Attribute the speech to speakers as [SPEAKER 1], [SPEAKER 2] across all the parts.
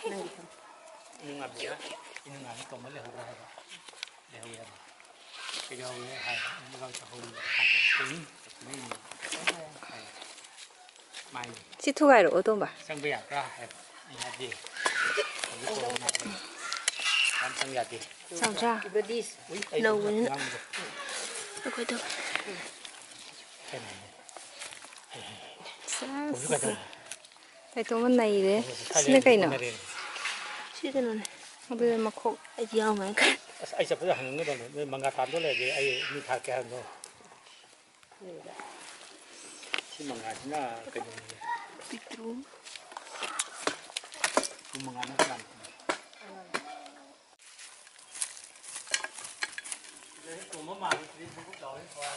[SPEAKER 1] Nanti kan.
[SPEAKER 2] Ini nggak bisa. Ini nggak bisa kembali harga apa? Leher. Kejauh ya, ini kalau cahul ini. Mai.
[SPEAKER 1] Situ gak ada otong ba?
[SPEAKER 2] Sang biar lah, ini aja. Kan sang jadi.
[SPEAKER 1] Sang cha.
[SPEAKER 3] Ibadis.
[SPEAKER 1] No win. Aku itu. Tại tụi mình này đấy, xin cái nào? Xin cái nào này? Không biết mà khô, ai giàu mà cái.
[SPEAKER 2] Ai sẽ phải hàng cái đó này, mà ngã tám đó là gì? Ai đi thả cái hàng đó. Chỉ mà ngã chỉ là cái gì?
[SPEAKER 1] Bít trúng.
[SPEAKER 2] Mà ngã nó làm. Đấy, cũng mà đi cũng đói quá.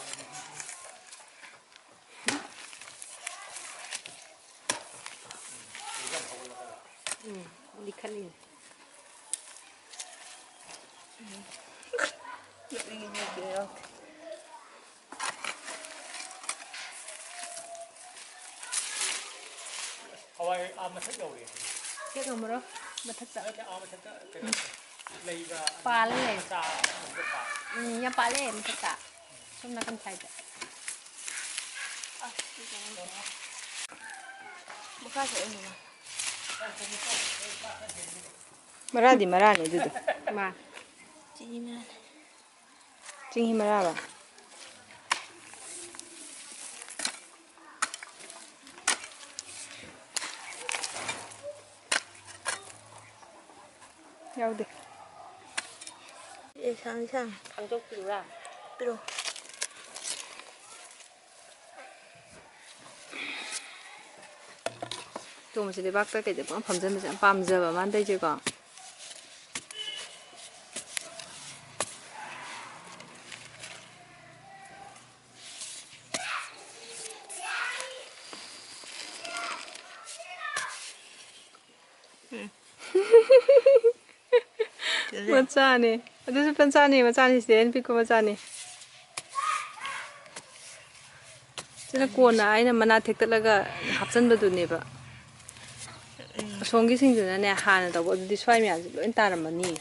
[SPEAKER 3] Đi khăn đi.
[SPEAKER 2] Hawaii ama thích đâu đi?
[SPEAKER 3] Cái gì mà đó? Mà thật sự.
[SPEAKER 2] Cái ama thích cái lấy ra.
[SPEAKER 3] Pha lên này.
[SPEAKER 2] Sa một cái pha.
[SPEAKER 3] Nhà pha lên mà thật sự. Xong nó cần thay vậy. Một cái gì mà.
[SPEAKER 1] Marah di marah nih itu.
[SPEAKER 3] Mà.
[SPEAKER 1] Cinghi marah ba? Yau deh.
[SPEAKER 3] Sang. Tanthok dulu lah. Dulu.
[SPEAKER 1] Tụi mình sẽ đi bắt cái bữa phẩm dân mình sẽ băm giờ và mang đây chưa còn. Macam ada sepencani macam ni sih, tapi kau macam ni. Jadi kau na, ini mana tek terlaga hapsan betul ni ba. Songi sing tu na ni han tu, buat di suai mian tu, entar mana ni.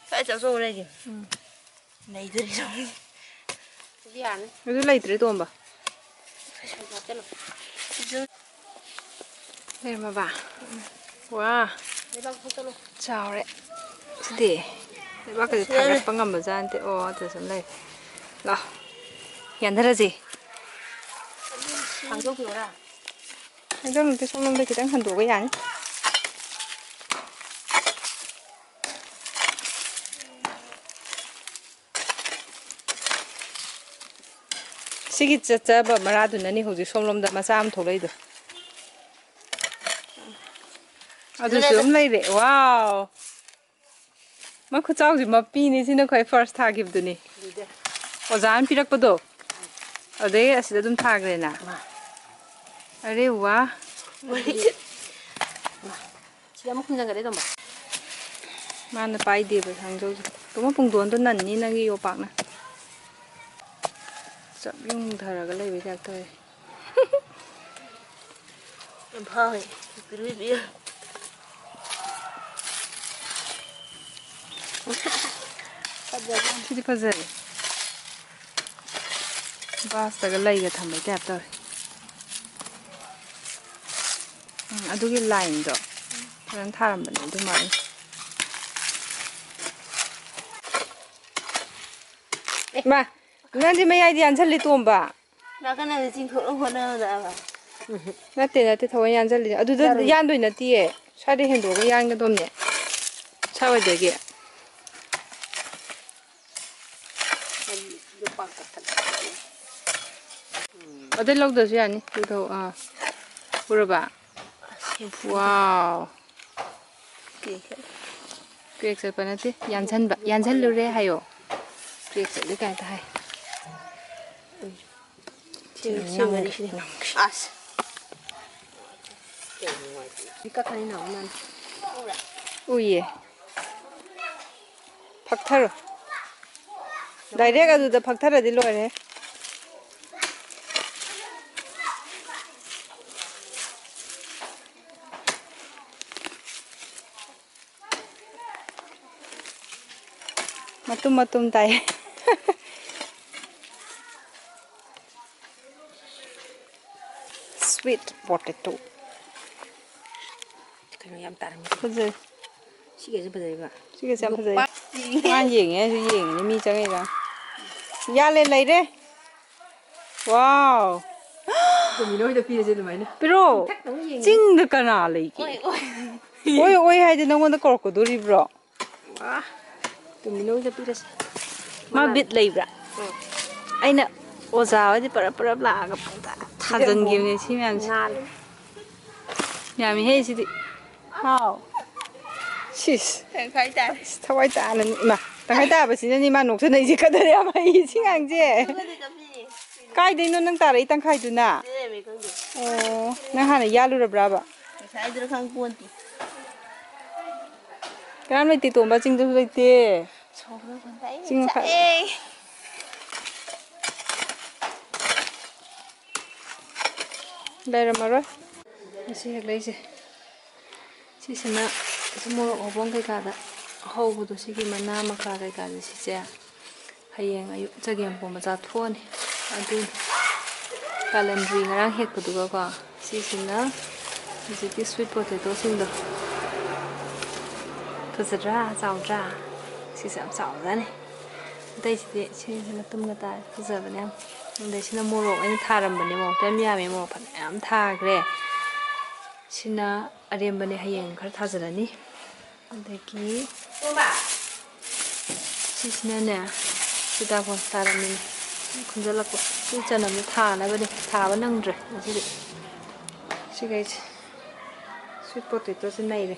[SPEAKER 3] Phải cháu rồi đây kìa. Này rồi rồi. Đi ăn.
[SPEAKER 1] Itu lagi terus tu apa?
[SPEAKER 3] Phải cháu cho nó.
[SPEAKER 1] Đây mà bà. Wow.
[SPEAKER 3] Để bác không cho luôn.
[SPEAKER 1] Chào đấy. Đi. Để bác cái thằng cái băng ngầm ở ra thì ô từ sớm đây. Rồi. Hiện thế là gì?
[SPEAKER 3] Tanthok dulu lah.
[SPEAKER 1] Anh cho cái xong đây thì đang hành đủ cái gì? Sigi chả bà mà ra tụi nó đi hồi xong lom đã mà sao thổi lấy được. À tụi sớm lấy đấy. Wow. Mà cứ cháu gì mà pin thì nó phải first tag kịp tụi này. Ở dàn pi rắc bắt đầu. Ở đây là sẽ đun tag rồi nè. Ở đây wow.
[SPEAKER 3] Chị đã mất không gian cái đấy đâu mà.
[SPEAKER 1] Mà nó bay đi vào thằng rồi. Tụi nó phùng tuấn tôi nần như năng yêu bạc nè. Chậm yung thở cái lấy với giặc thôi.
[SPEAKER 3] Em phơi, cứ đi đi.
[SPEAKER 1] Thì phải dậy. Basta cái lấy cái thằng mấy đẹp thôi. Adugi line đó. Nên thà làm bệnh tôi mày. Mà, nên thì mấy ai đi ăn chân lì tôm bà.
[SPEAKER 3] Đó cái này chính thuộc luôn hơn rồi bà.
[SPEAKER 1] Nãy thì thôi ăn chân lì. À, đó ăn đôi nãy tiề. Sao đi hiện đồ cái ăn cái tôm nhỉ? Sao vậy kìa? Ở đây lâu rồi chứ anh? Từ đầu à. Vừa bà. Wow. Kek sẽ phải nói thế. Yan chân lưu hay rồi. Kek sẽ đi cái thay.
[SPEAKER 3] Siêu người đi siêu. À. Đi các cái nào mà.
[SPEAKER 1] Ui. Phật thở. Đại đế cái đó phật thở là đi lôi đấy. matum tai. Sweet potato.
[SPEAKER 3] Kaya yam taram.
[SPEAKER 1] Fazai.
[SPEAKER 3] Sige je fazai ba.
[SPEAKER 1] Sige sam fazai. Ngan yeng su yeng ni mi changai ga. Ya le lai de. Wow.
[SPEAKER 3] Tumi noi da pira je du mai na.
[SPEAKER 1] Pero jing da kana lai ki. Oi hai de nong da kor ko duri bro.
[SPEAKER 3] Wah. Tumi noi da pira.
[SPEAKER 1] Ma bit lai bra. Aina oza wa di para la ga pangta. Thajange ne si myam si. Yami he si di. How? Sis.
[SPEAKER 3] Khai ta.
[SPEAKER 1] Thawai ta na ma. Thawai ta ba sin ni ma nok thai ji ka da ya ma yi singang je. Kai dei no nang ta rai tang khai du na. Oh, nang hana ya lu ra bra ba.
[SPEAKER 3] Sai dra khang pon ti.
[SPEAKER 1] Kan mai ti tom ba jing du lai te.
[SPEAKER 3] Chobra kon tai.
[SPEAKER 1] Jing kha. Leirambadagi. Asi hek lai se. Si sina mo obong kai ka da. Hau bu do sigi mana makha kai ka si se. Hayeng ayu chagem pom ba thoni. Adu calendar ngarang hek du ga ko. Si sina hujikti sweet potato sing do. Thazra zawra. Si sam saw da ne. Dai si tum ga ta thazaba ne. Đây là mua rổ anh thà làm bánh mò tem nhà mình mò phần em thà cái xin là anh bánh hay ăn khá thà rồi nè đây kí xin nè kita còn thà làm mình không rất là có cứ cho làm thà này bên thà vẫn năng rồi gì đấy cái sweet potato trên này này